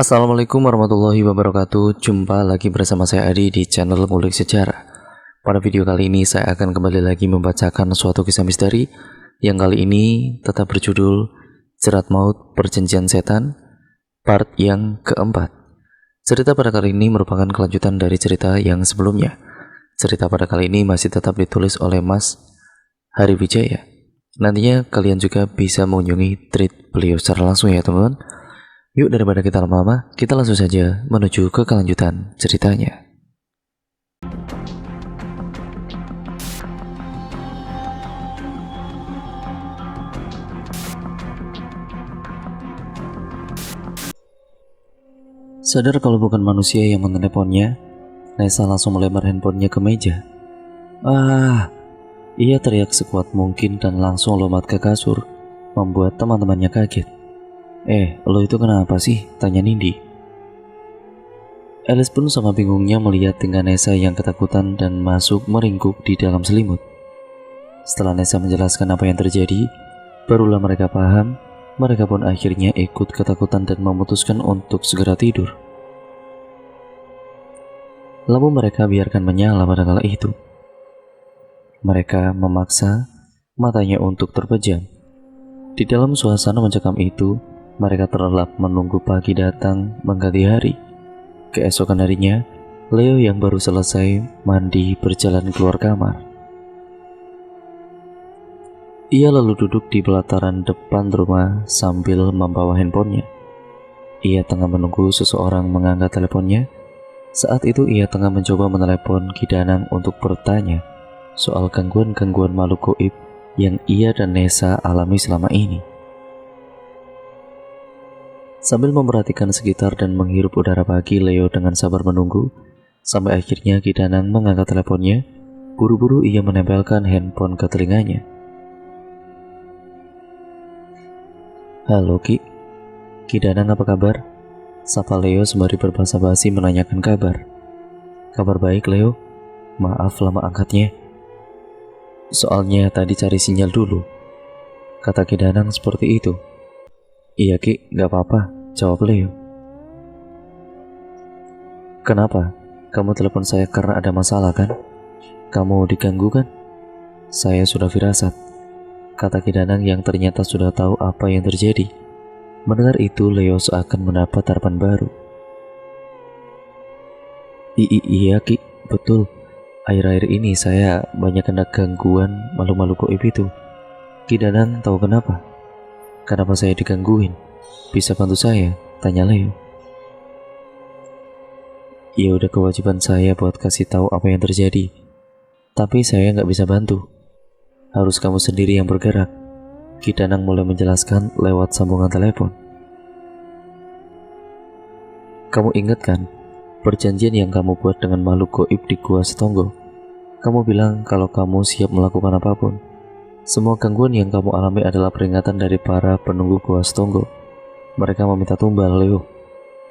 Assalamualaikum warahmatullahi wabarakatuh. Jumpa lagi bersama saya Adi di channel Ngulik Sejarah. Pada video kali ini saya akan kembali lagi membacakan suatu kisah misteri yang kali ini tetap berjudul Jerat Maut Perjanjian Setan part yang keempat. Cerita pada kali ini merupakan kelanjutan dari cerita yang sebelumnya. Cerita pada kali ini masih tetap ditulis oleh Mas Hari Wijaya. Nantinya kalian juga bisa mengunjungi tweet beliau secara langsung ya teman-teman. Yuk daripada kita lama-lama, kita langsung saja menuju ke kelanjutan ceritanya. Sadar kalau bukan manusia yang meneleponnya, Nessa langsung melempar handphonenya ke meja. Ia teriak sekuat mungkin dan langsung lompat ke kasur, membuat teman-temannya kaget. Lo itu kenapa sih? Tanya Nindi. Alice pun sama bingungnya melihat tingkah Nessa yang ketakutan dan masuk meringkuk di dalam selimut. Setelah Nessa menjelaskan apa yang terjadi, barulah mereka paham. Mereka pun akhirnya ikut ketakutan dan memutuskan untuk segera tidur. Lampu mereka biarkan menyala pada kala itu. Mereka memaksa matanya untuk terpejam. Di dalam suasana mencekam itu, mereka terlelap menunggu pagi datang mengganti hari. Keesokan harinya, Leo yang baru selesai mandi berjalan keluar kamar. Ia lalu duduk di pelataran depan rumah sambil membawa handphonenya. Ia tengah menunggu seseorang mengangkat teleponnya. Saat itu ia tengah mencoba menelepon Ki Danang untuk bertanya soal gangguan-gangguan makhluk gaib yang ia dan Nessa alami selama ini. Sambil memperhatikan sekitar dan menghirup udara pagi, Leo dengan sabar menunggu sampai akhirnya Ki Danang mengangkat teleponnya. Buru-buru ia menempelkan handphone ke telinganya. Halo Ki. Ki Danang, apa kabar? Sapa Leo sembari berbahasa basi menanyakan kabar. Kabar baik Leo. Maaf lama angkatnya. Soalnya tadi cari sinyal dulu, kata Ki Danang seperti itu. Iya Ki, gak apa-apa, jawab Leo. Kenapa? Kamu telepon saya karena ada masalah kan? Kamu diganggu kan? Saya sudah firasat, kata Ki Danang yang ternyata sudah tahu apa yang terjadi. Mendengar itu, Leo seakan mendapat harapan baru. Iya Ki, betul. Akhir-akhir ini saya banyak kena gangguan makhluk-makhluk gaib itu. Ki Danang tahu kenapa? Kenapa saya digangguin? Bisa bantu saya? Tanya Leo. Ya udah kewajiban saya buat kasih tahu apa yang terjadi. Tapi saya nggak bisa bantu. Harus kamu sendiri yang bergerak. Ki Danang mulai menjelaskan lewat sambungan telepon. Kamu ingat kan perjanjian yang kamu buat dengan makhluk gaib di Gua Setonggo? Kamu bilang kalau kamu siap melakukan apapun. Semua gangguan yang kamu alami adalah peringatan dari para penunggu Gua Setonggo. Mereka meminta tumbal, Leo.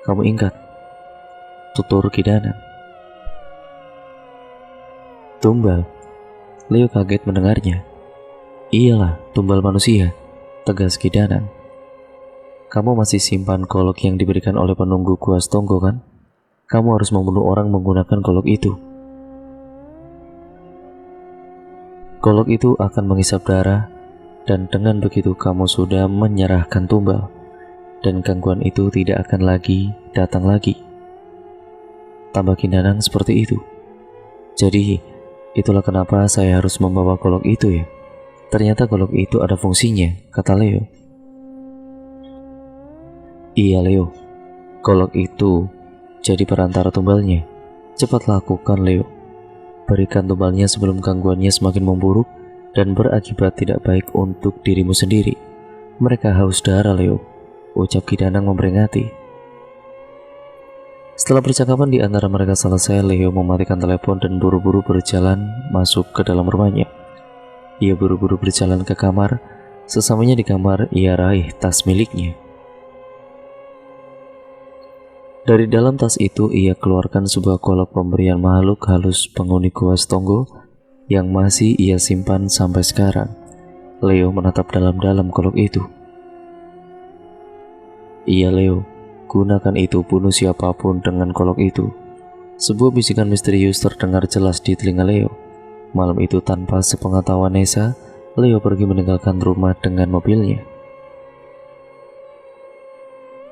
Kamu ingat? Tutur Ki Danang. Tumbal? Leo kaget mendengarnya. Iyalah, tumbal manusia, tegas Ki Danang. Kamu masih simpan golok yang diberikan oleh penunggu Gua Setonggo kan? Kamu harus membunuh orang menggunakan golok itu. Golok itu akan menghisap darah, dan dengan begitu kamu sudah menyerahkan tumbal, dan gangguan itu tidak akan lagi datang lagi. Tambah Ki Danang seperti itu. Jadi, itulah kenapa saya harus membawa golok itu ya. Ternyata golok itu ada fungsinya, kata Leo. Iya Leo, golok itu jadi perantara tumbalnya. Cepat lakukan Leo. Berikan tumbalnya sebelum gangguannya semakin memburuk dan berakibat tidak baik untuk dirimu sendiri. Mereka haus darah Leo, ucap Ki Danang memperingati. Setelah percakapan di antara mereka selesai, Leo mematikan telepon dan buru-buru berjalan masuk ke dalam rumahnya. Ia buru-buru berjalan ke kamar. Sesamanya di kamar, ia raih tas miliknya. Dari dalam tas itu ia keluarkan sebuah golok pemberian makhluk halus penghuni Gua Setonggo yang masih ia simpan sampai sekarang. Leo menatap dalam-dalam golok itu. Iya Leo, Gunakan itu, bunuh siapapun dengan golok itu. Sebuah bisikan misterius terdengar jelas di telinga Leo. Malam itu tanpa sepengetahuan Nessa, Leo pergi meninggalkan rumah dengan mobilnya.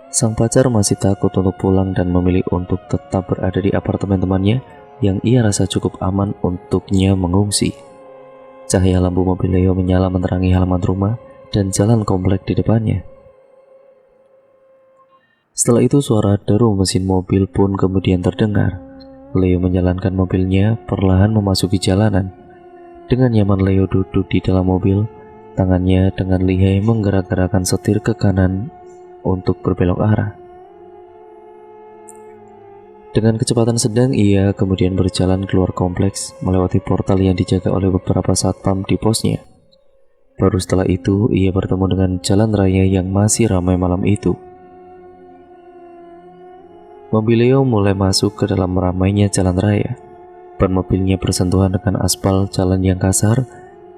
Sang pacar masih takut untuk pulang dan memilih untuk tetap berada di apartemen temannya yang ia rasa cukup aman untuknya mengungsi. Cahaya lampu mobil Leo menyala menerangi halaman rumah dan jalan komplek di depannya. Setelah itu suara deru mesin mobil pun kemudian terdengar. Leo menjalankan mobilnya perlahan memasuki jalanan. Dengan nyaman Leo duduk di dalam mobil, tangannya dengan lihai menggerak-gerakkan setir ke kanan untuk berbelok arah. Dengan kecepatan sedang ia kemudian berjalan keluar kompleks melewati portal yang dijaga oleh beberapa satpam di posnya. Baru setelah itu ia bertemu dengan jalan raya yang masih ramai malam itu. Mobil Leo mulai masuk ke dalam ramainya jalan raya. Ban mobilnya bersentuhan dengan aspal jalan yang kasar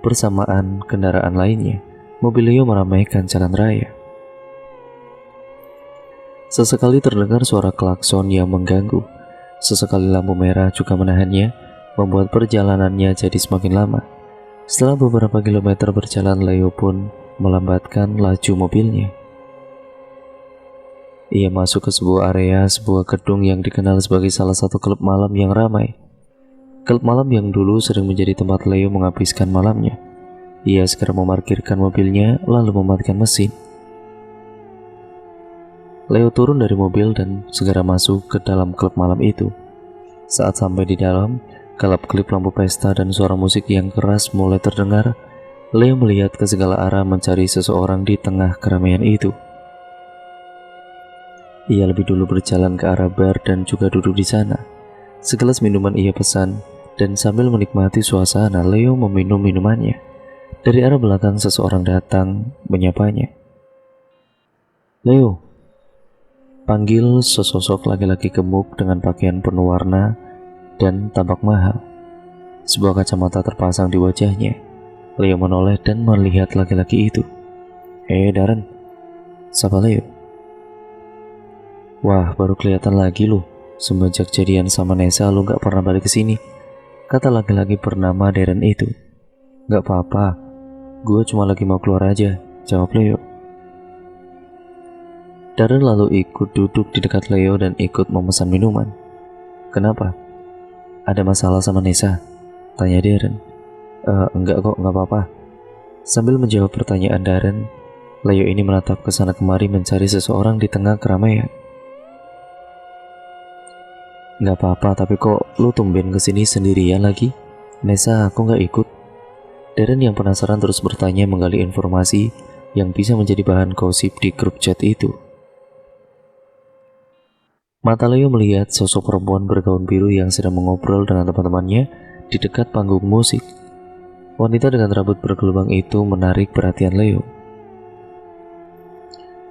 bersamaan kendaraan lainnya. Mobil Leo meramaikan jalan raya. Sesekali terdengar suara klakson yang mengganggu. Sesekali lampu merah juga menahannya, membuat perjalanannya jadi semakin lama. Setelah beberapa kilometer berjalan, Leo pun melambatkan laju mobilnya. Ia masuk ke sebuah area, sebuah gedung yang dikenal sebagai salah satu klub malam yang ramai. Klub malam yang dulu sering menjadi tempat Leo menghabiskan malamnya. Ia segera memarkirkan mobilnya lalu mematikan mesin. Leo turun dari mobil dan segera masuk ke dalam klub malam itu. Saat sampai di dalam, kelap-kelip lampu pesta dan suara musik yang keras mulai terdengar. Leo melihat ke segala arah mencari seseorang di tengah keramaian itu. Ia lebih dulu berjalan ke arah bar dan juga duduk di sana. Segelas minuman ia pesan, dan sambil menikmati suasana, Leo meminum minumannya. Dari arah belakang seseorang datang menyapanya. "Leo," panggil sesosok laki-laki gemuk dengan pakaian penuh warna dan tampak mahal. Sebuah kacamata terpasang di wajahnya. Leo menoleh dan melihat laki-laki itu. Darren," sapa Leo. "Wah, baru kelihatan lagi lu. Semenjak jadian sama Nessa lu gak pernah balik ke sini," kata laki-laki bernama Darren itu. "Gak apa-apa, gue cuma lagi mau keluar aja," jawab Leo. Darren lalu ikut duduk di dekat Leo dan ikut memesan minuman. "Kenapa? Ada masalah sama Nessa?" tanya Darren. Enggak kok, gak apa-apa." Sambil menjawab pertanyaan Darren, Leo ini menatap ke sana kemari mencari seseorang di tengah keramaian. "Gak apa-apa, tapi kok lu tumben kesini sendirian lagi? Nessa aku gak ikut." Darren yang penasaran terus bertanya menggali informasi yang bisa menjadi bahan gosip di grup chat itu. Mata Leo melihat sosok perempuan bergaun biru yang sedang mengobrol dengan teman-temannya di dekat panggung musik. Wanita dengan rambut bergelubang itu menarik perhatian Leo.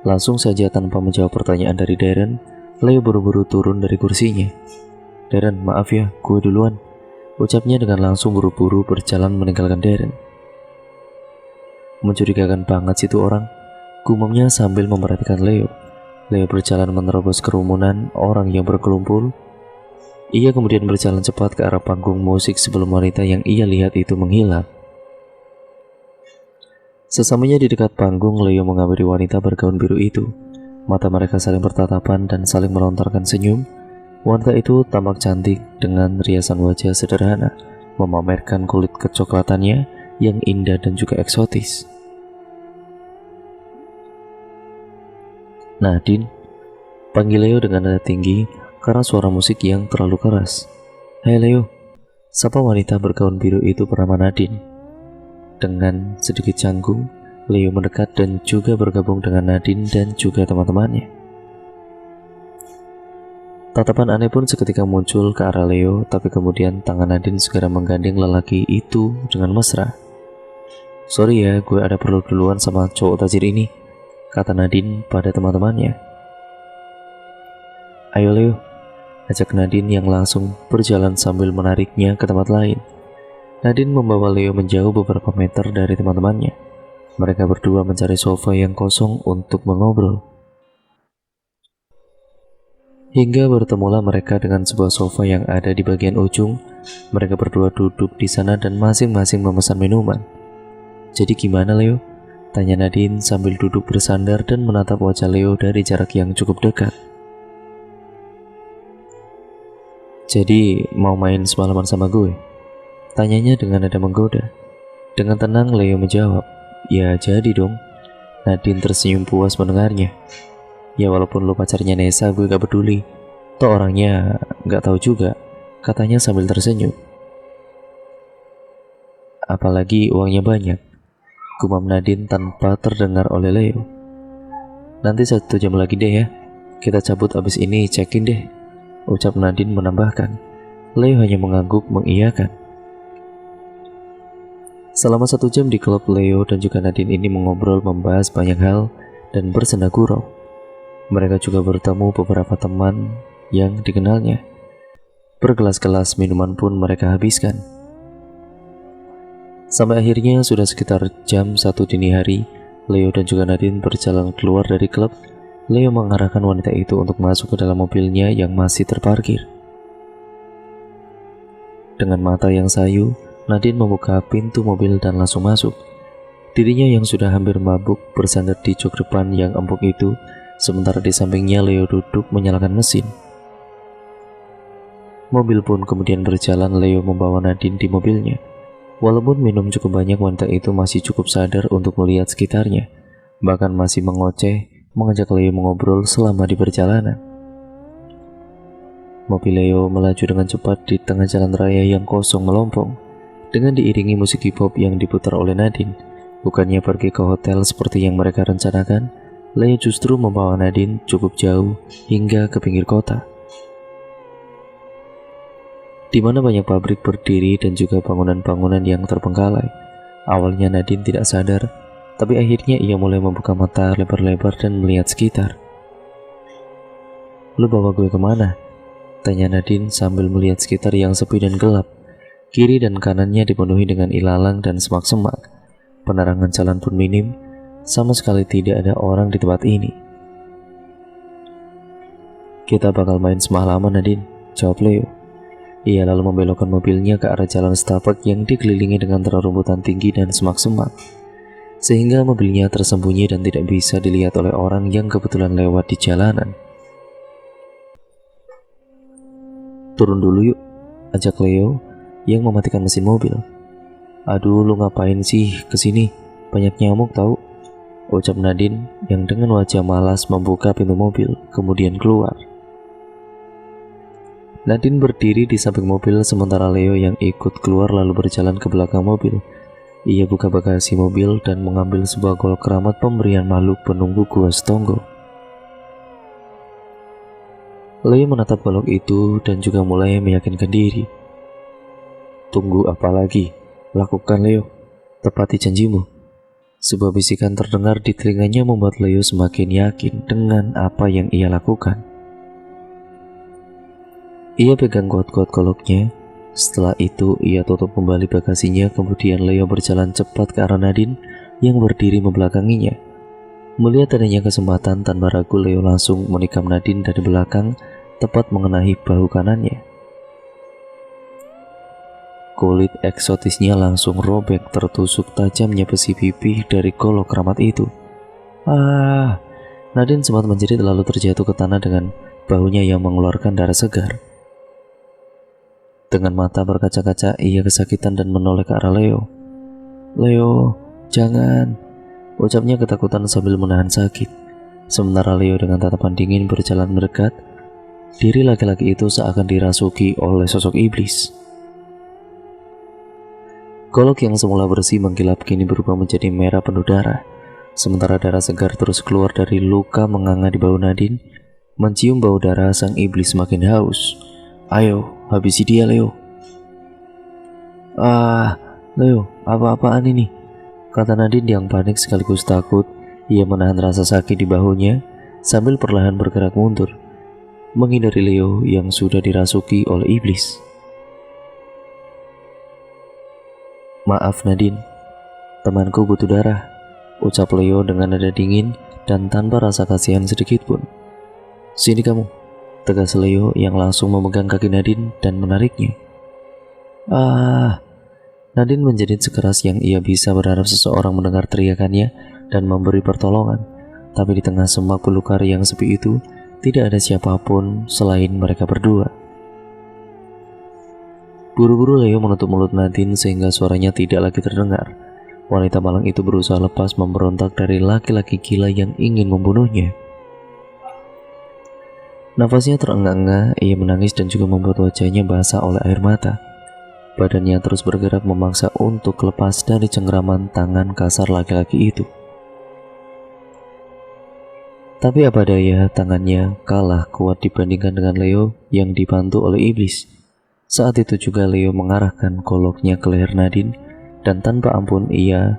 Langsung saja tanpa menjawab pertanyaan dari Darren, Leo buru-buru turun dari kursinya. "Darren, maaf ya, gue duluan," ucapnya dengan langsung buru-buru berjalan meninggalkan Darren. "Mencurigakan banget sih tuh orang," gumamnya sambil memperhatikan Leo. Leo berjalan menerobos kerumunan orang yang berkelumpul. Ia kemudian berjalan cepat ke arah panggung musik sebelum wanita yang ia lihat itu menghilang. Sesamanya di dekat panggung, Leo menghampiri wanita bergaun biru itu. Mata mereka saling bertatapan dan saling melontarkan senyum. Wanita itu tampak cantik dengan riasan wajah sederhana, memamerkan kulit kecoklatannya yang indah dan juga eksotis. "Nadine," panggil Leo dengan nada tinggi karena suara musik yang terlalu keras. "Hai Leo," sapa wanita bergaun biru itu bernama Nadine. Dengan sedikit canggung, Leo mendekat dan juga bergabung dengan Nadine dan juga teman-temannya. Tatapan aneh pun seketika muncul ke arah Leo, tapi kemudian tangan Nadine segera menggandeng lelaki itu dengan mesra. "Sorry ya, gue ada perlu duluan sama cowok tajir ini," kata Nadine pada teman-temannya. "Ayo Leo," ajak Nadine yang langsung berjalan sambil menariknya ke tempat lain. Nadine membawa Leo menjauh beberapa meter dari teman-temannya. Mereka berdua mencari sofa yang kosong untuk mengobrol. Hingga bertemulah mereka dengan sebuah sofa yang ada di bagian ujung. Mereka berdua duduk di sana dan masing-masing memesan minuman. "Jadi gimana, Leo?" tanya Nadine sambil duduk bersandar dan menatap wajah Leo dari jarak yang cukup dekat. "Jadi mau main semalaman sama gue?" tanyanya dengan nada menggoda. Dengan tenang Leo menjawab, "Ya jadi dong." Nadine tersenyum puas mendengarnya. "Ya walaupun lo pacarnya Nesa gue gak peduli. Toh orangnya gak tahu juga," katanya sambil tersenyum. "Apalagi uangnya banyak," gumam Nadine tanpa terdengar oleh Leo. "Nanti 1 jam lagi deh ya. Kita cabut abis ini check-in deh," ucap Nadine menambahkan. Leo hanya mengangguk mengiyakan. Selama 1 jam di klub, Leo dan juga Nadine ini mengobrol, membahas banyak hal dan bersenda gurau. Mereka juga bertemu beberapa teman yang dikenalnya. Bergelas-gelas minuman pun mereka habiskan. Sampai akhirnya sudah sekitar jam 1 dini hari, Leo dan juga Nadine berjalan keluar dari klub. Leo mengarahkan wanita itu untuk masuk ke dalam mobilnya yang masih terparkir. Dengan mata yang sayu, Nadine membuka pintu mobil dan langsung masuk. Dirinya yang sudah hampir mabuk bersandar di jok depan yang empuk itu, sementara di sampingnya Leo duduk menyalakan mesin. Mobil pun kemudian berjalan. Leo membawa Nadine di mobilnya. Walaupun minum cukup banyak, wanita itu masih cukup sadar untuk melihat sekitarnya, bahkan masih mengoceh, mengajak Leo mengobrol selama di perjalanan. Mobil Leo melaju dengan cepat di tengah jalan raya yang kosong melompong. Dengan diiringi musik hip-hop yang diputar oleh Nadine, bukannya pergi ke hotel seperti yang mereka rencanakan, Leo justru membawa Nadine cukup jauh hingga ke pinggir kota, di mana banyak pabrik berdiri dan juga bangunan-bangunan yang terbengkalai. Awalnya Nadine tidak sadar, tapi akhirnya ia mulai membuka mata lebar-lebar dan melihat sekitar. "Lu bawa gue kemana?" tanya Nadine sambil melihat sekitar yang sepi dan gelap. Kiri dan kanannya dipenuhi dengan ilalang dan semak-semak. Penerangan jalan pun minim, sama sekali tidak ada orang di tempat ini. "Kita bakal main semalaman, Nadine," jawab Leo. Ia lalu membelokkan mobilnya ke arah jalan setapak yang dikelilingi dengan rerumputan tinggi dan semak-semak, sehingga mobilnya tersembunyi dan tidak bisa dilihat oleh orang yang kebetulan lewat di jalanan. "Turun dulu yuk," ajak Leo yang mematikan mesin mobil. "Aduh, lu ngapain sih kesini? Banyak nyamuk tahu," ucap Nadine yang dengan wajah malas membuka pintu mobil kemudian keluar. Nadine berdiri di samping mobil sementara Leo yang ikut keluar lalu berjalan ke belakang mobil. Ia buka bagasi mobil dan mengambil sebuah golok keramat pemberian makhluk penunggu Gua Setonggo. Leo menatap golok itu dan juga mulai meyakinkan diri. "Tunggu apa lagi? Lakukan, Leo. Tepati janjimu." Sebuah bisikan terdengar di telinganya membuat Leo semakin yakin dengan apa yang ia lakukan. Ia pegang kuat-kuat goloknya. Setelah itu ia tutup kembali bagasinya. Kemudian Leo berjalan cepat ke arah Nadine yang berdiri membelakanginya. Melihat adanya kesempatan, tanpa ragu Leo langsung menikam Nadine dari belakang, tepat mengenai bahu kanannya. Kulit eksotisnya langsung robek tertusuk tajamnya besi pipih dari golok keramat itu. "Ah!" Nadine sempat menjerit lalu terjatuh ke tanah dengan bahunya yang mengeluarkan darah segar. Dengan mata berkaca-kaca ia kesakitan dan menoleh ke arah Leo. "Leo, jangan," ucapnya ketakutan sambil menahan sakit. Sementara Leo dengan tatapan dingin berjalan mendekat, diri laki-laki itu seakan dirasuki oleh sosok iblis. Golok yang semula bersih mengkilap kini berubah menjadi merah penuh darah. Sementara darah segar terus keluar dari luka menganga di bahu Nadine. Mencium bau darah, sang iblis semakin haus. "Ayo, habisi dia, Leo." "Ah, Leo, apa-apaan ini?" kata Nadine yang panik sekaligus takut. Ia menahan rasa sakit di bahunya sambil perlahan bergerak mundur, menghindari Leo yang sudah dirasuki oleh iblis. "Maaf Nadine, temanku butuh darah," ucap Leo dengan nada dingin dan tanpa rasa kasihan sedikit pun. "Sini kamu," tegas Leo yang langsung memegang kaki Nadine dan menariknya. Ah, Nadine menjerit sekeras yang ia bisa, berharap seseorang mendengar teriakannya dan memberi pertolongan. Tapi di tengah semak belukar yang sepi itu, tidak ada siapapun selain mereka berdua. Buru-buru Leo menutup mulut Nadine sehingga suaranya tidak lagi terdengar. Wanita malang itu berusaha lepas memberontak dari laki-laki gila yang ingin membunuhnya. Nafasnya terengah-engah, ia menangis dan juga membuat wajahnya basah oleh air mata. Badannya terus bergerak memaksa untuk lepas dari cengkeraman tangan kasar laki-laki itu. Tapi apa daya, tangannya kalah kuat dibandingkan dengan Leo yang dibantu oleh iblis. Saat itu juga Leo mengarahkan goloknya ke leher Nadine dan tanpa ampun ia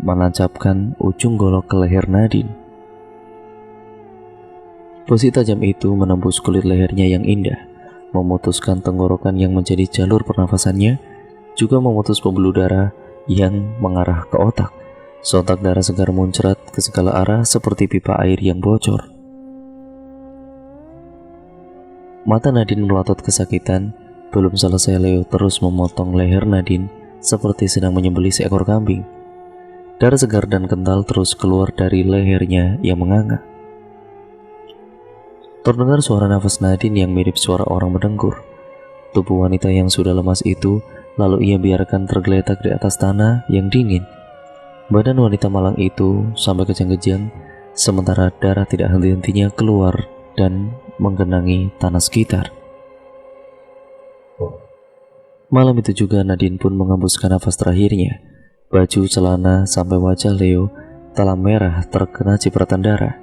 menancapkan ujung golok ke leher Nadine. Besi tajam itu menembus kulit lehernya yang indah, memutuskan tenggorokan yang menjadi jalur pernafasannya, juga memutus pembuluh darah yang mengarah ke otak. Sontak darah segar muncrat ke segala arah seperti pipa air yang bocor. Mata Nadine melotot kesakitan. Belum selesai, Leo terus memotong leher Nadine seperti sedang menyembelih seekor kambing. Darah segar dan kental terus keluar dari lehernya yang menganga. Terdengar suara nafas Nadine yang mirip suara orang mendengkur. Tubuh wanita yang sudah lemas itu lalu ia biarkan tergeletak di atas tanah yang dingin. Badan wanita malang itu sampai kejang-kejang, sementara darah tidak henti-hentinya keluar dan menggenangi tanah sekitar. Malam itu juga Nadine pun menghembuskan nafas terakhirnya. Baju, celana, sampai wajah Leo telah merah terkena cipratan darah.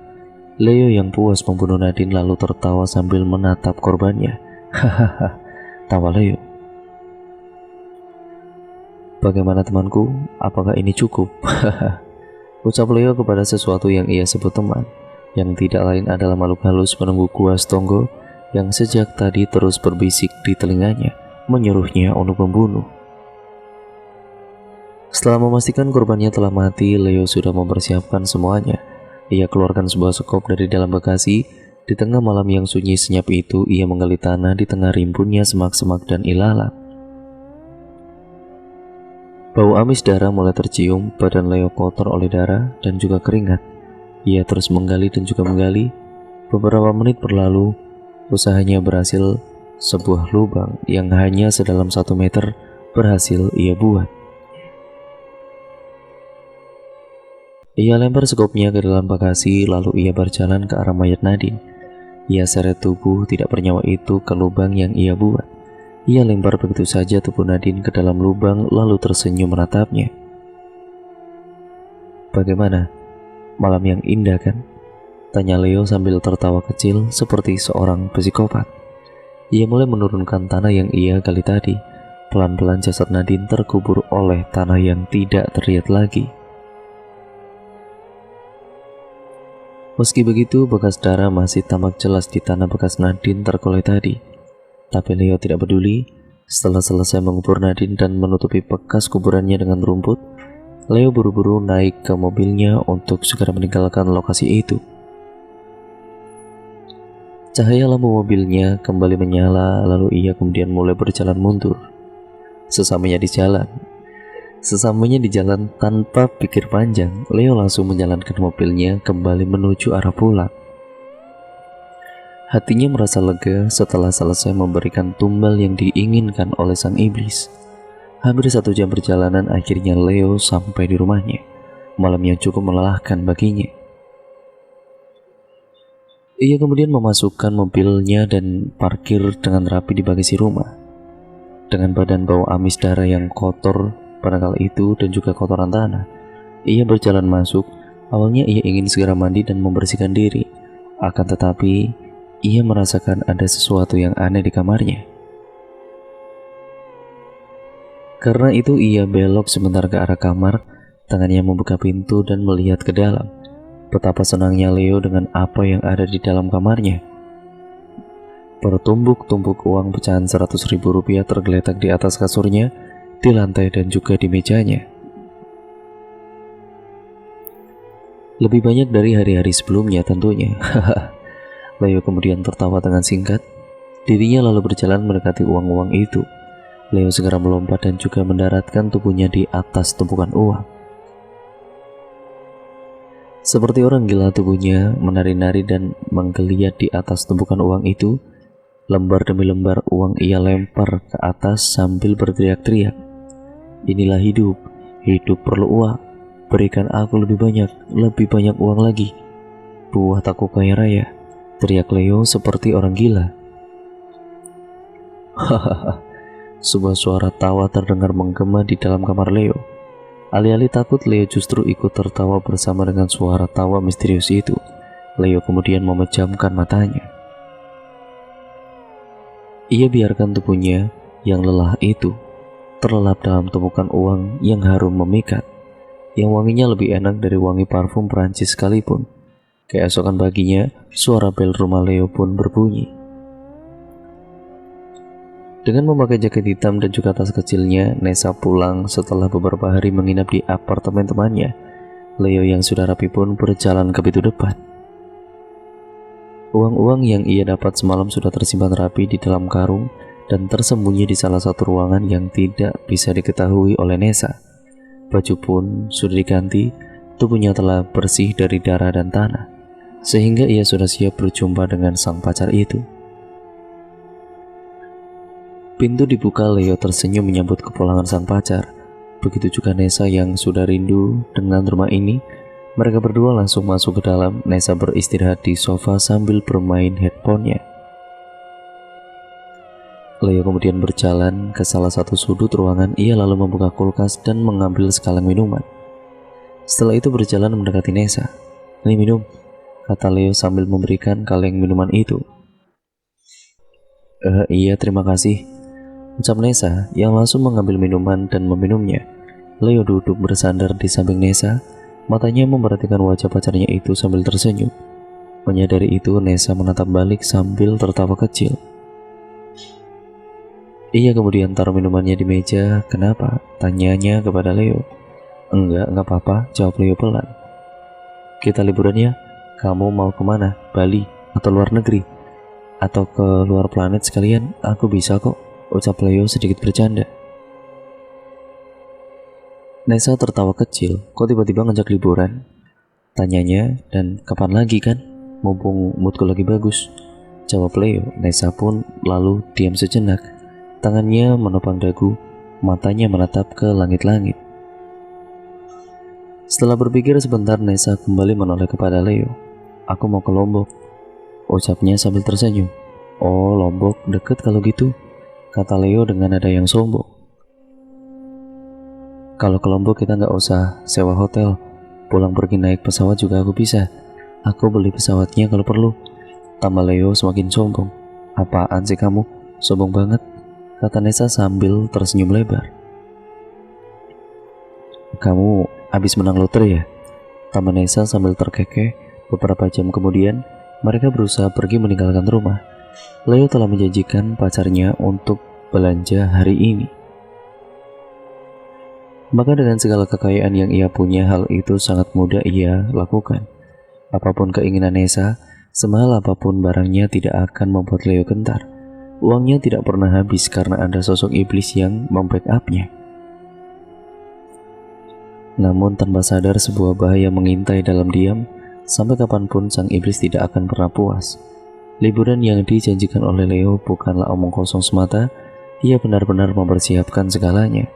Leo yang puas membunuh Nadine lalu tertawa sambil menatap korbannya. Hahaha, tawa Leo. Bagaimana temanku? Apakah ini cukup? Ucap Leo kepada sesuatu yang ia sebut teman, yang tidak lain adalah makhluk halus penunggu gua Stonggo yang sejak tadi terus berbisik di telinganya, menyuruhnya untuk membunuh. Setelah memastikan korbannya telah mati, Leo sudah mempersiapkan semuanya. Ia keluarkan sebuah sekop dari dalam bagasi. Di tengah malam yang sunyi senyap itu, ia menggali tanah di tengah rimbunnya semak-semak dan ilalang. Bau amis darah mulai tercium, badan Leo kotor oleh darah dan juga keringat. Ia terus menggali dan juga menggali. Beberapa menit berlalu, usahanya berhasil. Sebuah lubang yang hanya sedalam 1 meter berhasil ia buat. Ia lempar sekopnya ke dalam bagasi, lalu ia berjalan ke arah mayat Nadine. Ia seret tubuh tidak bernyawa itu ke lubang yang ia buat. Ia lempar begitu saja tubuh Nadine ke dalam lubang lalu tersenyum menatapnya. Bagaimana? Malam yang indah kan? Tanya Leo sambil tertawa kecil seperti seorang psikopat. Ia mulai menurunkan tanah yang ia gali tadi. Pelan-pelan jasad Nadine terkubur oleh tanah yang tidak terlihat lagi. Meski begitu, bekas darah masih tampak jelas di tanah bekas Nadine tergolek tadi. Tapi Leo tidak peduli. Setelah selesai mengubur Nadine dan menutupi bekas kuburannya dengan rumput, Leo buru-buru naik ke mobilnya untuk segera meninggalkan lokasi itu. Cahaya lampu mobilnya kembali menyala, lalu ia kemudian mulai berjalan mundur. Sesamanya di jalan tanpa pikir panjang, Leo langsung menjalankan mobilnya kembali menuju arah pulang. Hatinya merasa lega setelah selesai memberikan tumbal yang diinginkan oleh sang iblis. Hampir 1 jam perjalanan, akhirnya Leo sampai di rumahnya. Malam yang cukup melelahkan baginya. Ia kemudian memasukkan mobilnya dan parkir dengan rapi di bagasi rumah. Dengan badan bau amis darah yang kotor pada kala itu dan juga kotoran tanah, ia berjalan masuk. Awalnya ia ingin segera mandi dan membersihkan diri. Akan tetapi ia merasakan ada sesuatu yang aneh di kamarnya. Karena itu ia belok sebentar ke arah kamar, tangannya membuka pintu dan melihat ke dalam. Betapa senangnya Leo dengan apa yang ada di dalam kamarnya. Bertumbuk-tumbuk uang pecahan 100.000 rupiah tergeletak di atas kasurnya, di lantai dan juga di mejanya. Lebih banyak dari hari-hari sebelumnya tentunya. Leo kemudian tertawa dengan singkat. Dirinya lalu berjalan mendekati uang-uang itu. Leo segera melompat dan juga mendaratkan tubuhnya di atas tumpukan uang. Seperti orang gila, tubuhnya menari-nari dan menggeliat di atas tumpukan uang itu. Lembar demi lembar uang ia lempar ke atas sambil berteriak-teriak. Inilah hidup, hidup perlu uang. Berikan aku lebih banyak uang lagi. Buat aku kaya raya, teriak Leo seperti orang gila. Hahaha, sebuah suara tawa terdengar menggema di dalam kamar Leo. Alih-alih takut, Leo justru ikut tertawa bersama dengan suara tawa misterius itu. Leo kemudian memejamkan matanya. Ia biarkan tubuhnya yang lelah itu terlelap dalam tumpukan uang yang harum memikat, yang wanginya lebih enak dari wangi parfum Perancis sekalipun. Keesokan paginya, suara bel rumah Leo pun berbunyi. Dengan memakai jaket hitam dan juga tas kecilnya, Nessa pulang setelah beberapa hari menginap di apartemen temannya. Leo yang sudah rapi pun berjalan ke pintu depan. Uang-uang yang ia dapat semalam sudah tersimpan rapi di dalam karung dan tersembunyi di salah satu ruangan yang tidak bisa diketahui oleh Nessa. Baju pun sudah diganti, tubuhnya telah bersih dari darah dan tanah, sehingga ia sudah siap berjumpa dengan sang pacar itu. Pintu dibuka, Leo tersenyum menyambut kepulangan sang pacar. Begitu juga Nessa yang sudah rindu dengan rumah ini. Mereka berdua langsung masuk ke dalam. Nessa beristirahat di sofa sambil bermain handphonenya. Leo kemudian berjalan ke salah satu sudut ruangan. Ia lalu membuka kulkas dan mengambil sekaleng minuman. Setelah itu berjalan mendekati Nessa. "Ini minum," kata Leo sambil memberikan kaleng minuman itu. Iya, terima kasih," ucap Nessa yang langsung mengambil minuman dan meminumnya. Leo duduk bersandar di samping Nessa. Matanya memperhatikan wajah pacarnya itu sambil tersenyum. Menyadari itu, Nessa menatap balik sambil tertawa kecil. Ia kemudian taruh minumannya di meja. "Kenapa?" tanyanya kepada Leo. Enggak apa-apa," jawab Leo pelan. "Kita liburan ya? Kamu mau kemana? Bali atau luar negeri? Atau ke luar planet sekalian? Aku bisa kok," ucap Leo sedikit bercanda. Nessa tertawa kecil. "Kok tiba-tiba ngajak liburan?" tanyanya. "Dan kapan lagi kan? Mumpung moodku lagi bagus," jawab Leo. Nessa pun lalu diam sejenak. Tangannya menopang dagu, matanya menatap ke langit-langit. Setelah berpikir sebentar, Nessa kembali menoleh kepada Leo. "Aku mau ke Lombok," ucapnya sambil tersenyum. "Oh, Lombok deket kalau gitu," kata Leo dengan nada yang sombong. "Kalau ke Lombok kita nggak usah sewa hotel. Pulang pergi naik pesawat juga aku bisa. Aku beli pesawatnya kalau perlu," tambah Leo semakin sombong. "Apaan sih kamu? Sombong banget," kata Nessa sambil tersenyum lebar. "Kamu habis menang lotre ya?" tambah Nessa sambil terkekeh. Beberapa jam kemudian, mereka berusaha pergi meninggalkan rumah. Leo telah menjanjikan pacarnya untuk belanja hari ini. Maka dengan segala kekayaan yang ia punya, hal itu sangat mudah ia lakukan. Apapun keinginan Nessa, semahal apapun barangnya tidak akan membuat Leo gentar. Uangnya tidak pernah habis karena ada sosok iblis yang membackupnya. Namun tanpa sadar, sebuah bahaya mengintai dalam diam. Sampai kapanpun sang iblis tidak akan pernah puas. Liburan yang dijanjikan oleh Leo bukanlah omong kosong semata. Ia benar-benar mempersiapkan segalanya.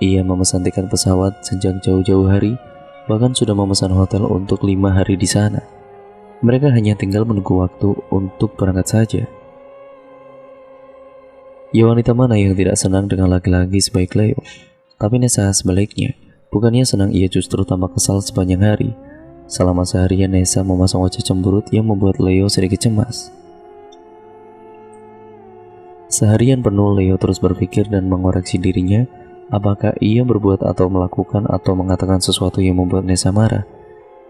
Ia memesan tiket pesawat sejak jauh-jauh hari, bahkan sudah memesan hotel untuk 5 hari di sana. Mereka hanya tinggal menunggu waktu untuk berangkat saja. Ya, wanita mana yang tidak senang dengan laki-laki sebaik Leo? Tapi Nessa sebaliknya, bukannya senang, ia justru tambah kesal sepanjang hari. Selama seharian Nessa memasang wajah cemberut yang membuat Leo sedikit cemas. Seharian penuh Leo terus berpikir dan mengoreksi dirinya. Apakah ia berbuat atau melakukan atau mengatakan sesuatu yang membuat Nessa marah?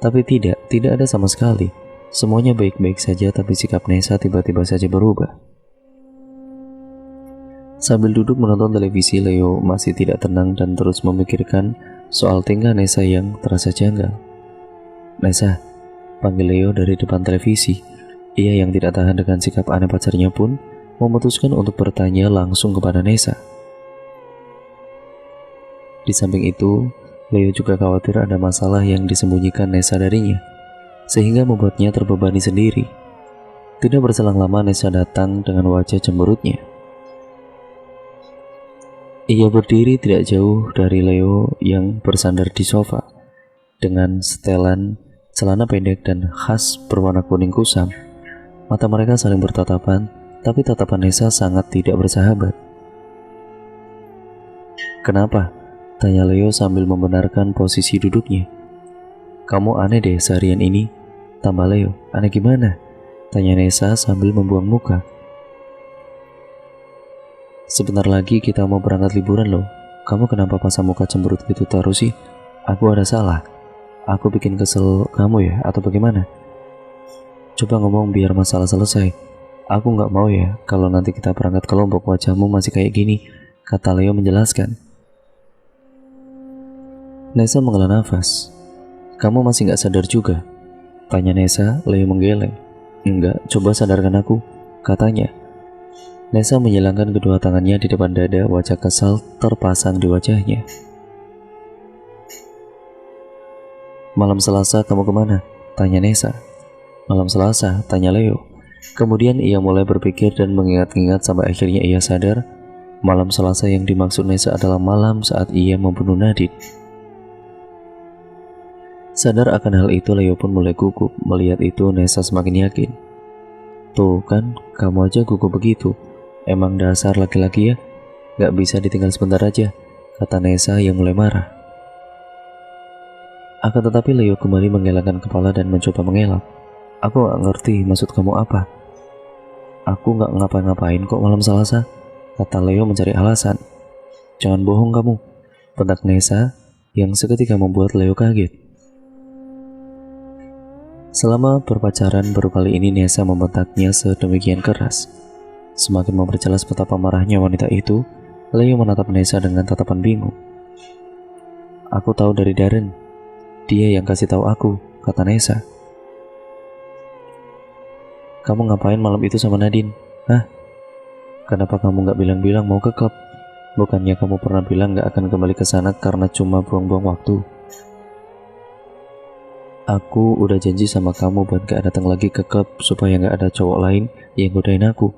Tapi tidak ada sama sekali. Semuanya baik-baik saja, tapi sikap Nessa tiba-tiba saja berubah. Sambil duduk menonton televisi, Leo masih tidak tenang dan terus memikirkan soal tingkah Nessa yang terasa janggal. "Nessa, panggil Leo dari depan televisi. Ia yang tidak tahan dengan sikap aneh pacarnya pun memutuskan untuk bertanya langsung kepada Nessa. Di samping itu, Leo juga khawatir ada masalah yang disembunyikan Nessa darinya, sehingga membuatnya terbebani sendiri. Tidak berselang lama Nessa datang dengan wajah cemberutnya. Ia berdiri tidak jauh dari Leo yang bersandar di sofa dengan setelan celana pendek dan khas berwarna kuning kusam. Mata mereka saling bertatapan, tapi tatapan Nessa sangat tidak bersahabat. "Kenapa?" tanya Leo sambil membenarkan posisi duduknya. "Kamu aneh deh seharian ini," tambah Leo. "Aneh gimana?" tanya Nessa sambil membuang muka. "Sebentar lagi kita mau berangkat liburan loh. Kamu kenapa pasang muka cemberut gitu terus sih? Aku ada salah? Aku bikin kesel kamu ya atau bagaimana? Coba ngomong biar masalah selesai. Aku nggak mau ya kalau nanti kita berangkat ke Lombok wajahmu masih kayak gini," kata Leo menjelaskan. Nessa menghela nafas. "Kamu masih nggak sadar juga?" tanya Nessa. Leo menggeleng. "Enggak, coba sadarkan aku," katanya. Nessa menyilangkan kedua tangannya di depan dada, wajah kesal terpasang di wajahnya. "Malam Selasa kamu kemana?" tanya Nessa. "Malam Selasa?" tanya Leo. Kemudian ia mulai berpikir dan mengingat-ingat sampai akhirnya ia sadar malam Selasa yang dimaksud Nessa adalah malam saat ia membunuh Nadine. Sadar akan hal itu, Leo pun mulai gugup. Melihat itu, Nessa semakin yakin. "Tuh kan, kamu aja gugup begitu. Emang dasar laki-laki ya, gak bisa ditinggal sebentar aja," kata Nessa yang mulai marah. Akan tetapi Leo kembali menggelengkan kepala dan mencoba mengelak. "Aku gak ngerti maksud kamu apa." "Aku gak ngapa-ngapain kok malam Selasa," kata Leo mencari alasan. "Jangan bohong kamu," bentak Nessa yang seketika membuat Leo kaget. Selama berpacaran baru kali ini Nessa membentaknya sedemikian keras. Semakin memperjelas betapa marahnya wanita itu, Leo menatap Nessa dengan tatapan bingung. "Aku tahu dari Darren. Dia yang kasih tahu aku," kata Nessa. "Kamu ngapain malam itu sama Nadine? Hah? Kenapa kamu gak bilang-bilang mau ke klub? Bukannya kamu pernah bilang gak akan kembali ke sana karena cuma buang-buang waktu?" "Aku udah janji sama kamu buat gak datang lagi ke klub supaya gak ada cowok lain yang godain aku.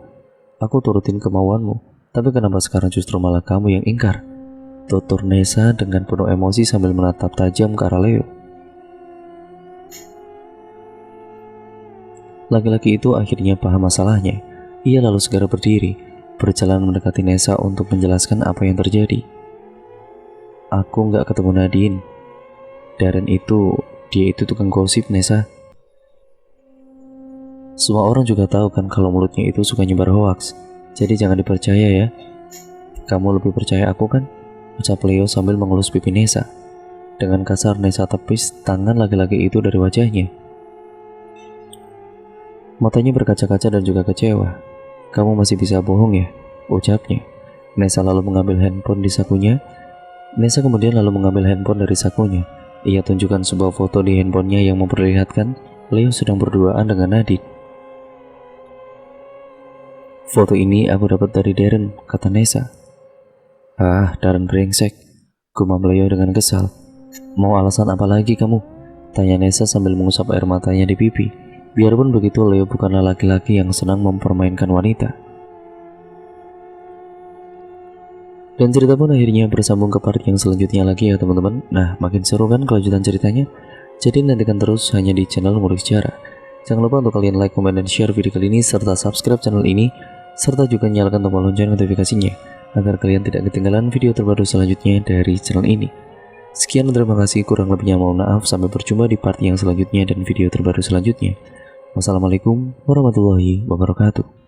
Aku turutin kemauanmu, tapi kenapa sekarang justru malah kamu yang ingkar?" tutur Nessa dengan penuh emosi sambil menatap tajam ke arah Leo. Laki-laki itu akhirnya paham masalahnya. Ia lalu segera berdiri, berjalan mendekati Nessa untuk menjelaskan apa yang terjadi. "Aku nggak ketemu Nadine. Darren itu, dia itu tukang gosip, Nessa. Semua orang juga tahu kan kalau mulutnya itu suka nyebar hoaks. Jadi jangan dipercaya ya. Kamu lebih percaya aku kan?" ucap Leo sambil mengelus pipi Nessa. Dengan kasar Nessa tepis tangan laki-laki itu dari wajahnya. Matanya berkaca-kaca dan juga kecewa. "Kamu masih bisa bohong ya?" ucapnya. Nessa lalu mengambil handphone di sakunya. Nessa kemudian lalu mengambil handphone dari sakunya. Ia tunjukkan sebuah foto di handphonenya yang memperlihatkan Leo sedang berduaan dengan Nadine. "Foto ini aku dapat dari Darren," kata Nessa. "Ah, Darren brengsek," gumam Leo dengan kesal. "Mau alasan apa lagi kamu?" tanya Nessa sambil mengusap air matanya di pipi. Biarpun begitu, Leo bukanlah laki-laki yang senang mempermainkan wanita. Dan cerita pun akhirnya bersambung ke part yang selanjutnya lagi ya teman-teman. Nah, makin seru kan kelanjutan ceritanya? Jadi nantikan terus hanya di channel Ngulik Sejarah. Jangan lupa untuk kalian like, komen, dan share video kali ini, serta subscribe channel ini, serta juga nyalakan tombol lonceng notifikasinya, agar kalian tidak ketinggalan video terbaru selanjutnya dari channel ini. Sekian, terima kasih, kurang lebihnya mohon maaf, sampai berjumpa di part yang selanjutnya dan video terbaru selanjutnya. Wassalamualaikum warahmatullahi wabarakatuh.